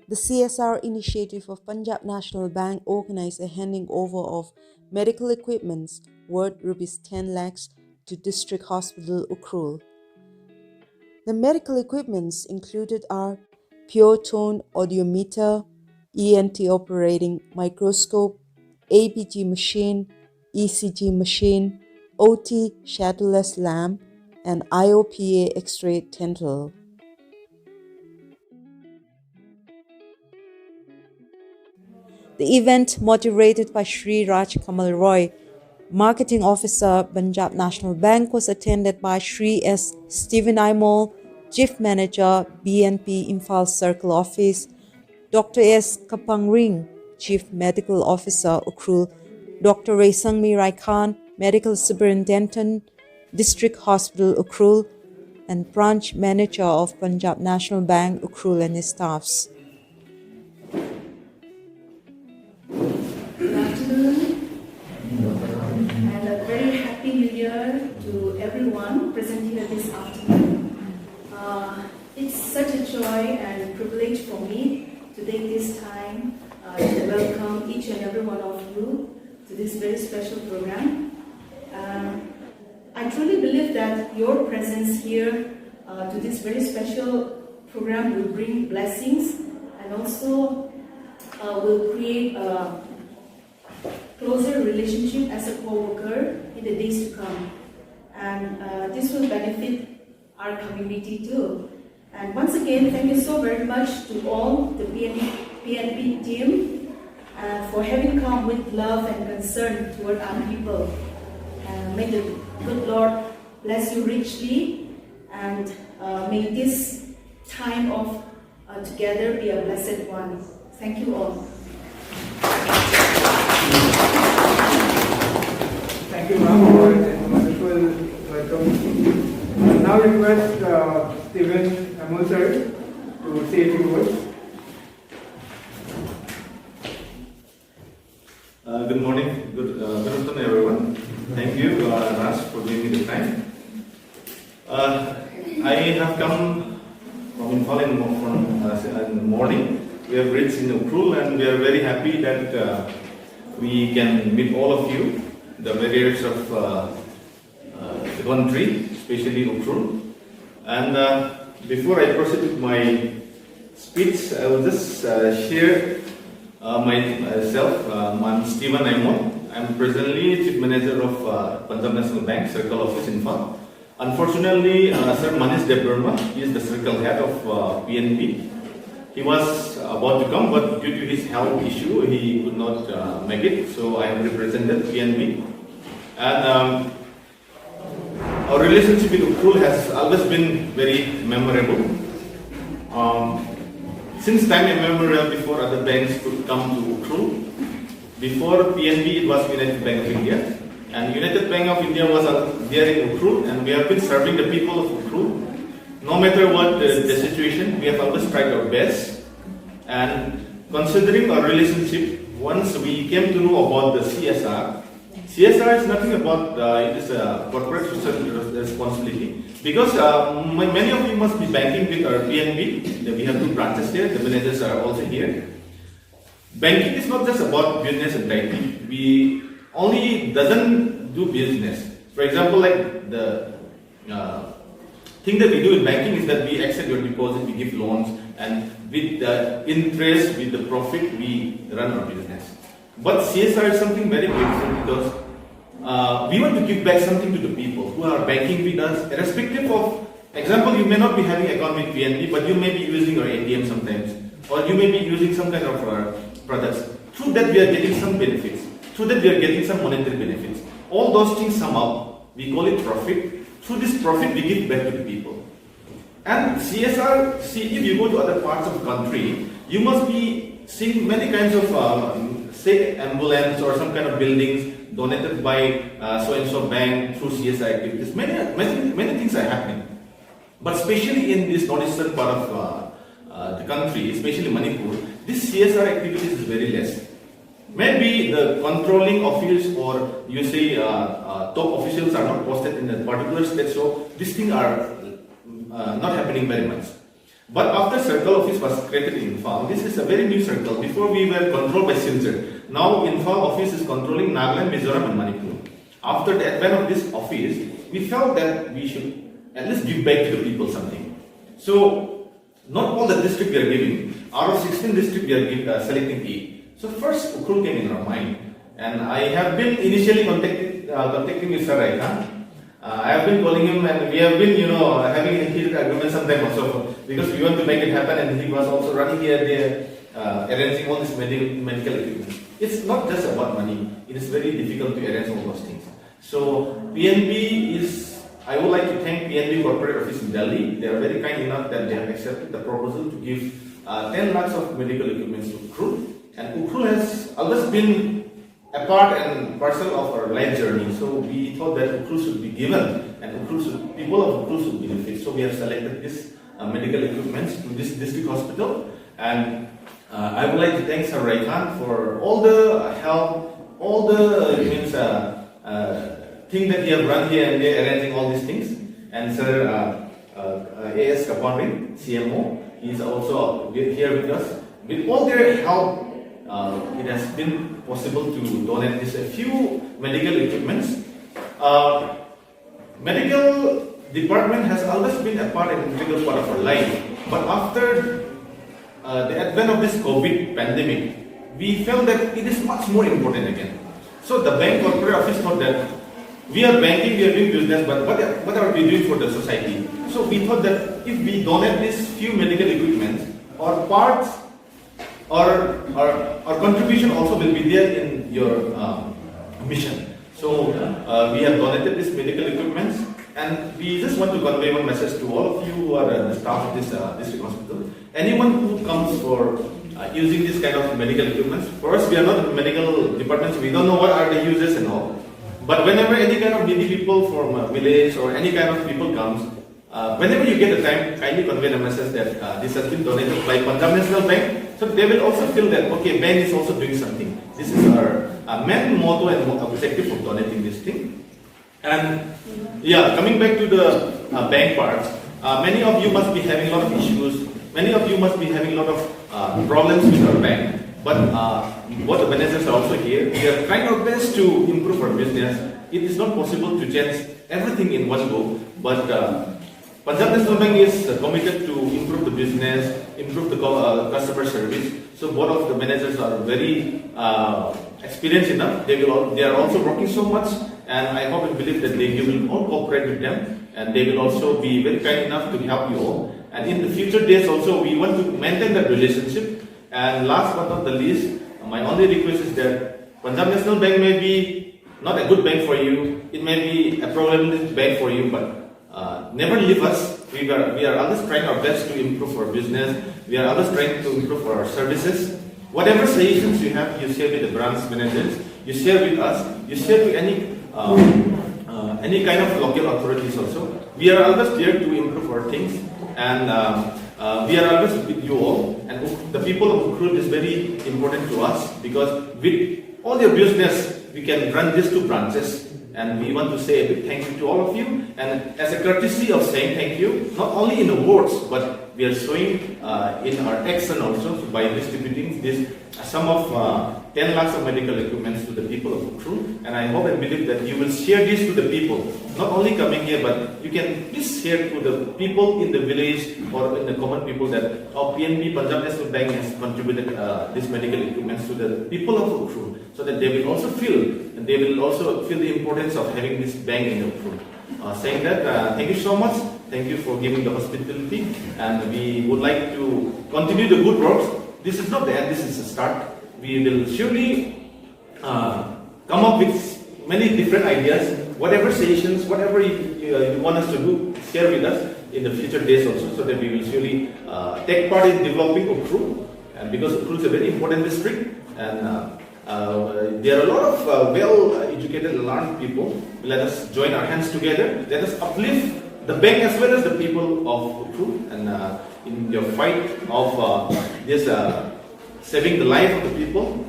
The CSR initiative of Punjab National Bank organized a handing over of medical equipments worth Rs 10 lakhs to District Hospital Ukhrul. The medical equipments included are pure tone audiometer, ENT Operating Microscope, ABG Machine, ECG Machine, OT Shadowless Lamp, and IOPA X-ray tendril. The event, moderated by Shri Raj Kamal Roy, Marketing Officer, Punjab National Bank, was attended by Shri S Stevan Aimol, Chief Manager, PNB Imphal Circle Office, Dr. AS Kapangring, Chief Medical Officer, Ukhrul, Dr. Reisangmi Raikhan, Medical Superintendent, District Hospital Ukhrul, and Branch Manager of Punjab National Bank, Ukhrul, and his staffs. Good afternoon, and a very happy New Year to everyone present here this afternoon. It's such a joy and privilege for me to take this time to welcome each and every one of you to this very special program. I truly believe that your presence here to this very special program will bring blessings and also will create a closer relationship as a co-worker in the days to come. And this will benefit our community too. And once again, thank you so very much to all the PNB team for having come with love and concern toward our people. May the good Lord bless you richly, and may this time of together be a blessed one. Thank you all. Thank you, ma'am, for a wonderful welcome. I now request Stevan Aimol sir to say a few words. Good morning, good afternoon, everyone. Thank you, Raj, for giving me the time. I have come from Imphal in the morning. We have reached in Ukhrul, and we are very happy that we can meet all of you, the various of the country, especially Ukhrul. And before I proceed with my speech, I will just share myself. I'm Stevan Aimol. I'm presently Chief Manager of Punjab National Bank Circle Office in Imphal. Unfortunately, Sir Manish Debarma, he is the Circle Head of PNB. He was about to come, but due to his health issue, he could not make it. So I have represented PNB. And our relationship with Ukhrul has always been very memorable. Since time immemorial, before other banks could come to Ukhrul, before PNB it was United Bank of India, and United Bank of India was there in Ukhrul, and we have been serving the people of Ukhrul. No matter what the situation, we have always tried our best. And considering our relationship, once we came to know about the CSR is nothing about it is a corporate social responsibility, because many of you must be banking with our PNB. We have two branches here. The managers are also here. Banking is not just about business and banking. We only doesn't do business. For example, like the thing that we do in banking is that we accept your deposit, we give loans, and with the interest, with the profit, we run our business. But CSR is something very beautiful, because we want to give back something to the people who are banking with us, irrespective of, example, you may not be having account with PNB, but you may be using our ATM sometimes, or you may be using some kind of products. Through that we are getting some benefits. Through that we are getting some monetary benefits. All those things sum up. We call it profit. Through this profit we give back to the people. And CSR, see, if you go to other parts of the country, you must be seeing many kinds of, say, ambulance or some kind of buildings donated by so-and-so bank through CSR activities. Many things are happening. But especially in this northeastern part of the country, especially Manipur, this CSR activities is very less. Maybe the controlling officials, or you say top officials are not posted in a particular state, so these things are not happening very much. But after circle office was created in Imphal, this is a very new circle. Before we were controlled by Silchar. Now Imphal office is controlling Nagaland, Mizoram and Manipur. After the advent of this office, we felt that we should at least give back to the people something. So, not all the districts we are giving. Out of 16 districts we are selecting 8. So first Ukhrul came in our mind. And I have been initially contacting Mr. Raikhan. I have been calling him and we have been, having a heated argument sometimes also because we want to make it happen and he was also running here and there, arranging all this medical equipment. It's not just about money. It is very difficult to arrange all those things. So PNB is, I would like to thank PNB Corporate Office in Delhi. They are very kind enough that they have accepted the proposal to give 10 lakhs of medical equipment to Ukhrul. And Ukhrul has always been a part and parcel of our life journey. So we thought that Ukhrul should be given and people of Ukhrul should benefit. So we have selected this medical equipment to this district hospital. And I would like to thank Sir Raikhan for all the help, all the thing that he have run here and there, arranging all these things. And Sir AS Kapangring, CMO, he is also here with us. With all their help, it has been possible to donate this a few medical equipments. Medical department has always been a part and integral part of our life. But after the advent of this COVID pandemic, we felt that it is much more important again. So the bank corporate office thought that we are banking, we are doing business, but what are we doing for the society? So we thought that if we donate these few medical equipment, or parts, or contribution also will be there in your mission. So we have donated this medical equipment, and we just want to convey one message to all of you who are the staff of this district hospital. Anyone who comes for using this kind of medical equipment, first we are not medical departments, we don't know what are the uses and all. But whenever any kind of needy people from a village or any kind of people comes, whenever you get a time, kindly convey the message that this has been donated by Punjab National Bank. So they will also feel that, okay, bank is also doing something. This is our main motto and objective of donating this thing. And yeah, coming back to the bank part, many of you must be having a lot of issues. Many of you must be having a lot of problems with our bank. But what the managers are also here, we are trying our best to improve our business. It is not possible to change everything in one go, but Punjab National Bank is committed to improve the business, improve the customer service. So both of the managers are very experienced enough. They are also working so much, and I hope and believe that you will all cooperate with them, and they will also be very kind enough to help you all. And in the future days also, we want to maintain that relationship. And last but not the least, my only request is that Punjab National Bank may be not a good bank for you. It may be a problematic bank for you, but never leave us. We are always trying our best to improve our business. We are always trying to improve our services. Whatever suggestions you have, you share with the branch managers. You share with us. You share with any kind of local authorities also. We are always there to improve our things, and we are always with you all. And the people of Ukhrul is very important to us because with all your business, we can run these 2 branches. And we want to say a big thank you to all of you. And as a courtesy of saying thank you, not only in the words, but we are showing in our action also by distributing this sum of 10 lakhs of medical equipment to the people of Ukhrul. And I hope and believe that you will share this to the people. Not only coming here, but you can please share to the people in the village or in the common people that our PNB Punjab National Bank has contributed this medical equipment to the people of Ukhrul, so that they will also feel the importance of having this bank in Ukhrul. Saying that, thank you so much. Thank you for giving the hospitality, and we would like to continue the good works. This is not the end, this is the start. We will surely come up with many different ideas, whatever suggestions, whatever you want us to do, share with us in the future days also, so that we will surely take part in developing Ukhrul. And because Ukhrul is a very important district, and there are a lot of well-educated and learned people. Let us join our hands together. Let us uplift the bank as well as the people of Ukhrul, and in your fight of this saving the life of the people,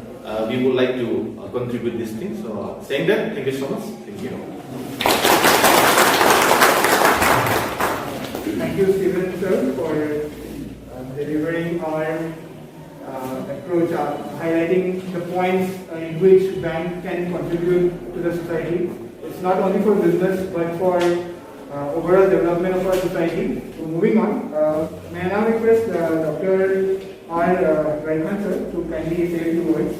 we would like to contribute this thing. So saying that, thank you so much. Thank you. Thank you, Steven sir, for our approach, highlighting the points in which bank can contribute to the society. It's not only for business but for overall development of our society. So moving on, may I now request Dr. R. Raikhan sir to kindly say a few words.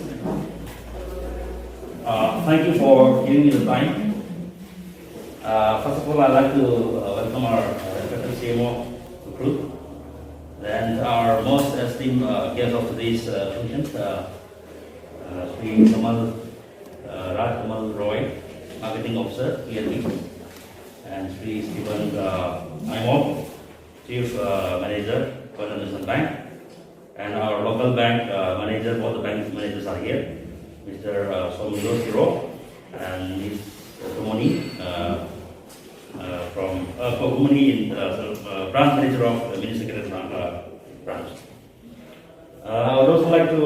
Thank you for giving me the time. First of all, I'd like to welcome our respected CMO, Ukhrul, and our most esteemed guest of today's function, Shri Raj Kamal Roy, Marketing Officer, PNB, and Shri S Stevan Aimol, Chief Manager, Punjab National Bank, and our local bank manager. All the bank managers are here, Mr. Somilo and Ms. Tomoni from Komuni, branch manager of Ministry Secretary branch. I would also like to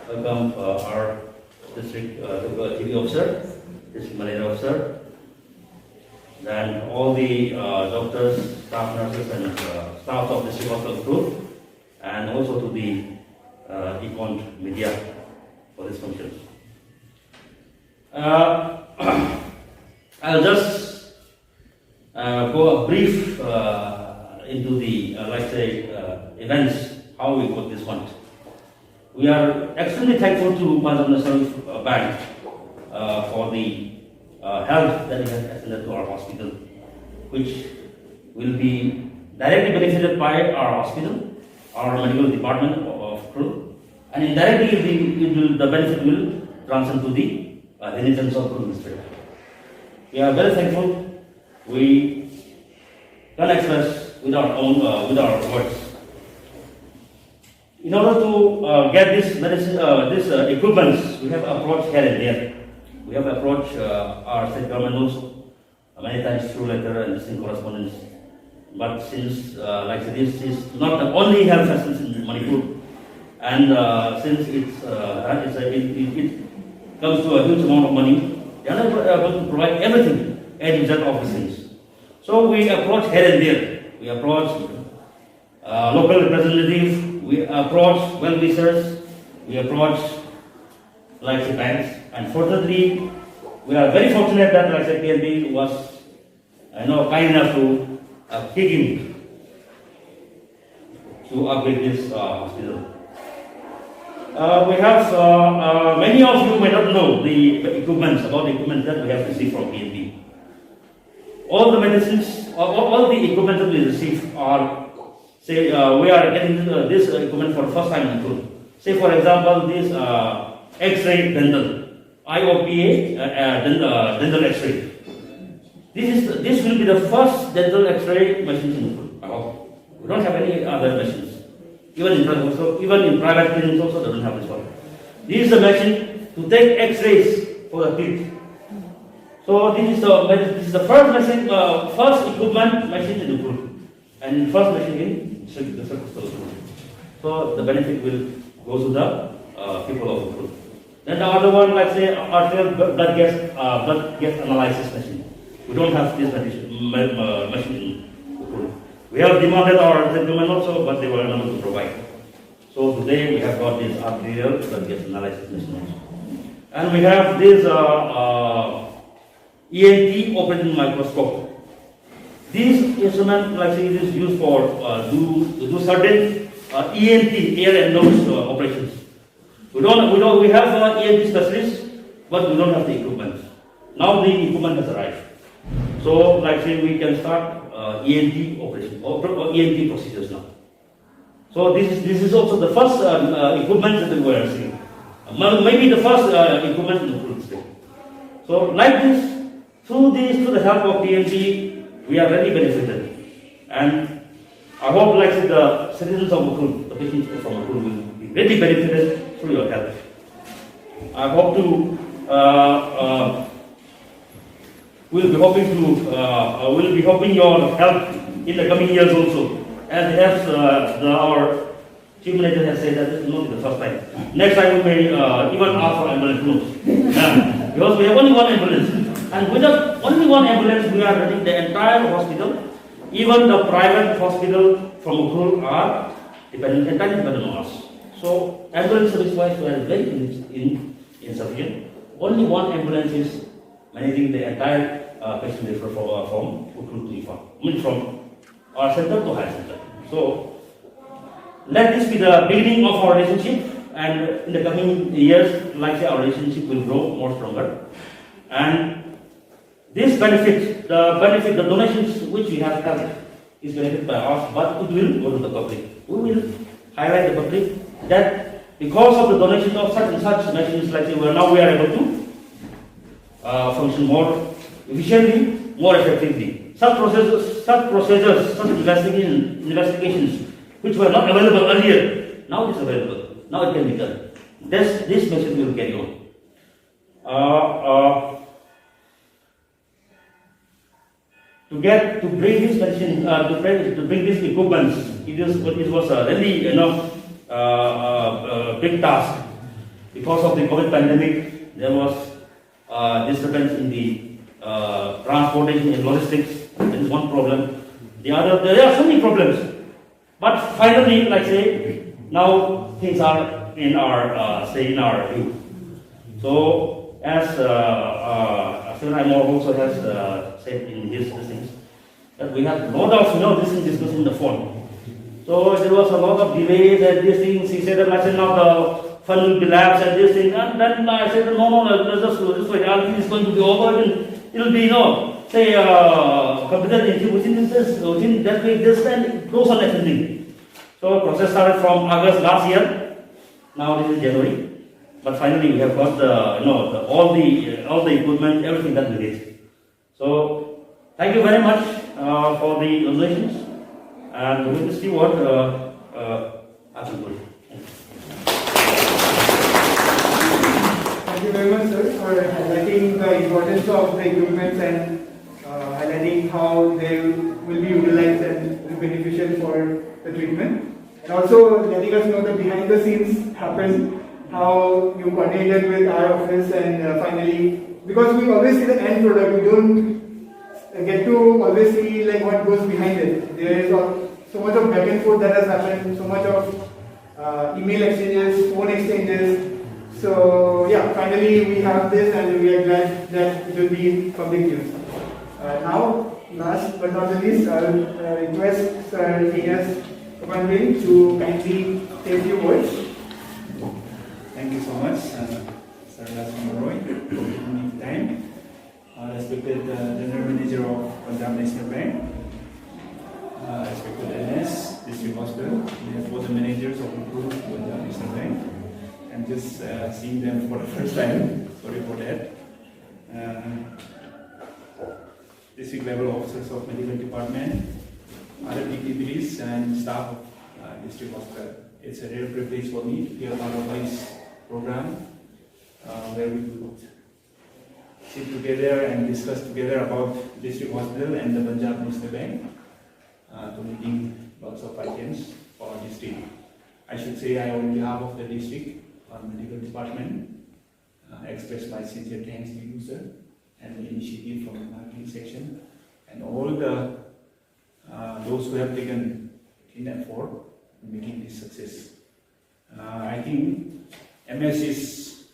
welcome our district TV officer, district manager officer, then all the doctors, staff nurses, and staff of District Hospital Ukhrul, and also to the E-khon media for this function. I'll just go a brief into the events, how we got this fund. We are extremely thankful to Punjab National Bank for the help that it has extended to our hospital, which will be directly benefited by our hospital, our medical department of Ukhrul, and indirectly the benefit will transcend to the residents of Ukhrul District. We are very thankful. We can express with our words. In order to get this equipment, we have approached here and there. We have approached our state government also many times through letter and distinct correspondence. But since this is not the only health facility in Manipur, and since it comes to a huge amount of money, they are not able to provide everything as result of these things. So we approach here and there. We approach local representatives. We approach well-wishers. We approach the banks. And fortunately, we are very fortunate that PNB was kind enough to kick in to upgrade this hospital. We have, many of you may not know the equipment that we have received from PNB. All the medicines, all the equipment that we receive are, we are getting this equipment for the first time in Ukhrul. Say for example, this X-ray dental, IOPA dental X-ray. This will be the first dental X-ray machine in Ukhrul. I hope. We don't have any other machines. Even in private clinics also doesn't have this one. This is the machine to take X-rays for the teeth. So this is the first machine, first equipment machine in Ukhrul, and first machine in the Circle Office. So the benefit will go to the people of Ukhrul. Then the other one, Arterial Blood Gas Analysis machine. We don't have this machine in Ukhrul. We have demanded our gentlemen also, but they were unable to provide. So today we have got this Arterial Blood Gas Analysis machine. And we have this ENT Operating Microscope. This instrument is used for do certain ENT, ear and nose operations. We have ENT specialists, but we don't have the equipment. Now the equipment has arrived. So we can start ENT operation or ENT procedures now. So this is also the first equipment that we are seeing. Maybe the first equipment in the Ukhrul District. So this, through the help of PNB, we are very benefited. And I hope the citizens of Ukhrul, the patients from Ukhrul will be really benefited through your help. I hope we'll be hoping your help in the coming years also. As our Chief Manager has said, that this is not the first time. Next time we may even ask for ambulance. Because we have only one ambulance. And without only one ambulance, we are running the entire hospital, even the private hospital from Ukhrul are entirely dependent on us. So ambulance service-wise, we are very insufficient. Only one ambulance is managing the entire patient referral from Ukhrul to Imphal. I mean from our center to higher center. So let this be the beginning of our relationship, and in the coming years, like I say, our relationship will grow more stronger. And this benefit, the donations which we have done is benefited by us, but it will go to the public. We will highlight the public that because of the donation of such and such machines, like we are able to function more efficiently, more effectively. Such procedures, such investigations which were not available earlier, now it is available. Now it can be done. This message will carry on. To bring this machine, to bring these equipments, it was a really big task. Because of the COVID pandemic, there was disturbance in the transportation and logistics. That is one problem. There are so many problems. But finally, like say, now things are in our view. So as Stevan Aimol also has said in his things, that we have a lot of this discussed in the phone. So there was a lot of delays and these things. He said that I said now the fund will be lapsed and this thing, and then I said no, let's just do this way. Everything is going to be over and it will be say competent within that week, this time it goes on extending. So process started from August last year. Now this is January, but finally we have got all the equipment, everything that we need. So thank you very much for the donations, and we will see what happens. Thank you very much, sir, for highlighting the importance of the equipment and highlighting how they will be utilized and will be beneficial for the treatment. And also letting us know the behind the scenes happened, how you coordinated with our office, and finally, because we always see the end product, we don't get to always see like what goes behind it. There is so much of back and forth that has happened, so much of email exchanges, phone exchanges. So yeah, finally we have this, and we are glad that it will be public use. Now, last but not the least, I will request Sir AS Kapangring to kindly say a few words. Thank you so much, Sir Raj Kamal Roy, for giving me time. Respected General Manager of Punjab National Bank, respected AS District Hospital, we have both the managers of Ukhrul Punjab National Bank. I'm just seeing them for the first time. Sorry for that. District level officers of medical department, other dignitaries and staff of District Hospital. It's a real privilege for me to be a part of this program where we could sit together and discuss together about District Hospital and the Punjab National Bank to meeting lots of items for our district. I should say I on behalf of the district medical department express my sincere thanks to you, sir, and the initiative from the marketing section and all the those who have taken in effort in making this success. I think MS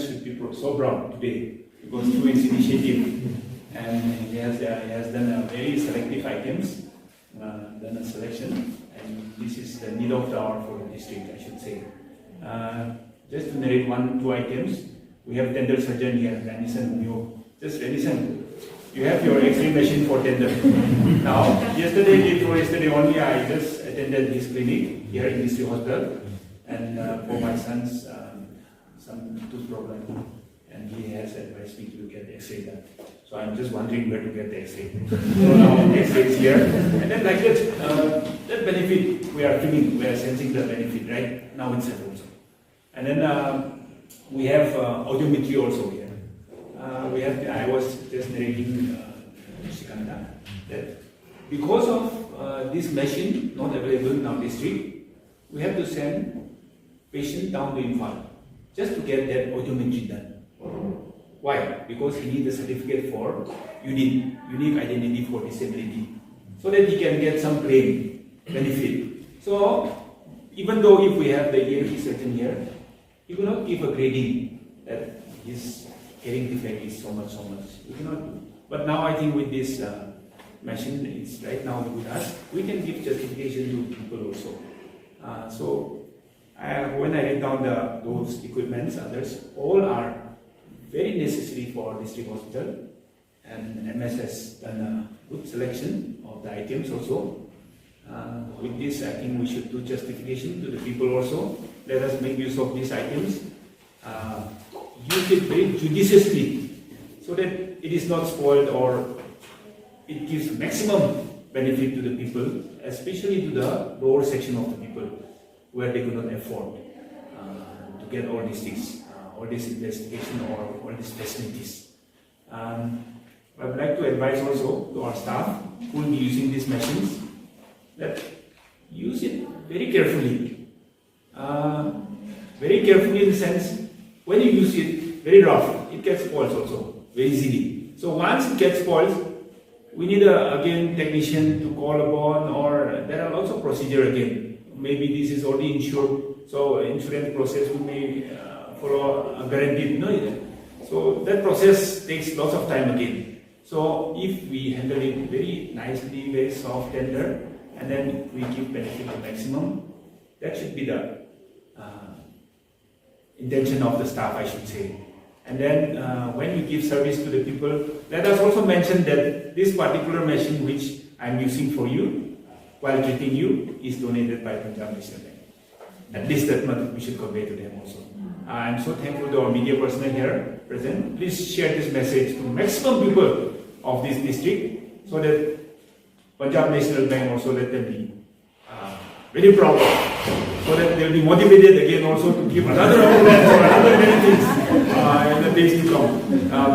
should be so proud today because through his initiative, and he has done a very selective items, done a selection, and this is the need of the hour for the district, I should say. Just to narrate 2 items, we have tender surgeon here, Renison. You have your X-ray machine for tender. Now, yesterday only, I just attended his clinic here in District Hospital, and for my son's some tooth problem, and he has advised me to get the X-ray done. So I'm just wondering where to get the X-ray. So now X-ray is here, and then like that benefit we are feeling, we are sensing the benefit right now itself also. And then we have Audiometre also here. I was just narrating Shikanda that because of this machine not available in our district, we have to send patient down to Imphal just to get that Audiometre done. Why? Because he needs a certificate for unique identity for disability, so that he can get some claim benefit. So even though if we have the ENT surgeon here, he will not give a grading that his hearing defect is so much. We cannot do. But now I think with this machine, it's right now with us, we can give justification to people also. When I read down those equipments, others, all are very necessary for district hospital, and MS has done a good selection of the items also. With this, I think we should do justification to the people also. Let us make use of these items, use it very judiciously, so that it is not spoiled or it gives maximum benefit to the people, especially to the lower section of the people, where they could not afford to get all these things, all this investigation or all these facilities. I would like to advise also to our staff who will be using these machines that use it very carefully. Very carefully in the sense, when you use it very rough, it gets spoiled also very easily. So once it gets spoiled, we need again technician to call upon, or there are lots of procedure again. Maybe this is already insured, so insurance process we may follow a guaranteed. No, so that process takes lots of time again. So if we handle it very nicely, very soft, tender, and then we give benefit to maximum, that should be the intention of the staff, I should say. And then when we give service to the people, let us also mention that this particular machine which I am using for you while treating you is donated by Punjab National Bank. At least that much we should convey to them also. I am so thankful to our media personnel here present. Please share this message to maximum people of this district, so that Punjab National Bank also let them be very proud, so that they will be motivated again also to give another ambulance or another many things in the days to come.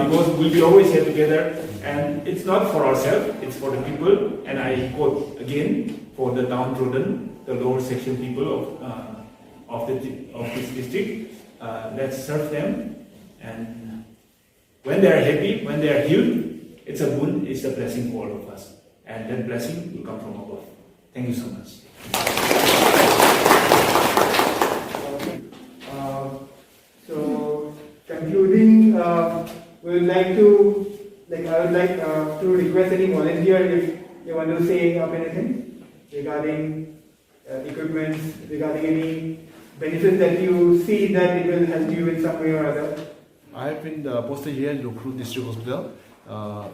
Because we will be always here together, and it's not for ourselves, it's for the people. And I quote again, for the downtrodden, the lower section people of this district. Let's serve them, and when they are happy, when they are healed, it's a boon, it's a blessing for all of us, and that blessing will come from above. Thank you so much. So concluding, we would like to, I would like to request any volunteer if you want to say up anything regarding equipment, regarding any benefits that you see that it will help you in some way or other. I have been posted here in Ukhrul District Hospital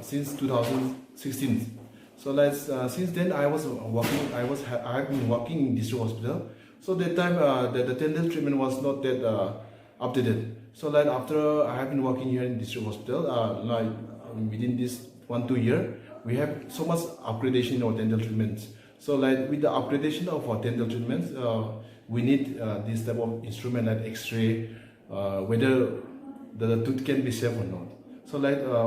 since 2016. So since then I was working. I have been working in District Hospital. So that time the dental treatment was not that updated. So after I have been working here in District Hospital, within this 1-2 year, we have so much upgradation in our dental treatments. So with the upgradation of our dental treatments, we need this type of instrument like X-ray, whether the tooth can be saved or not. So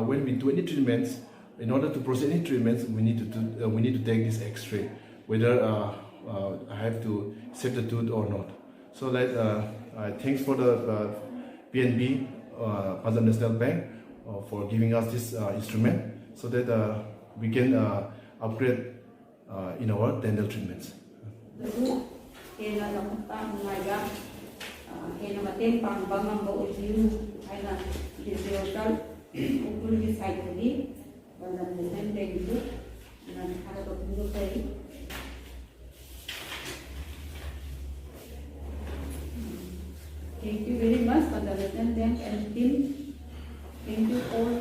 when we do any treatments, in order to proceed any treatments, we need to take this X-ray, whether I have to save the tooth or not. So thanks for the PNB Punjab National Bank for giving us this instrument, so that we can upgrade in our dental treatments. Thank you very much, Punjab National Bank and team. Thank you all.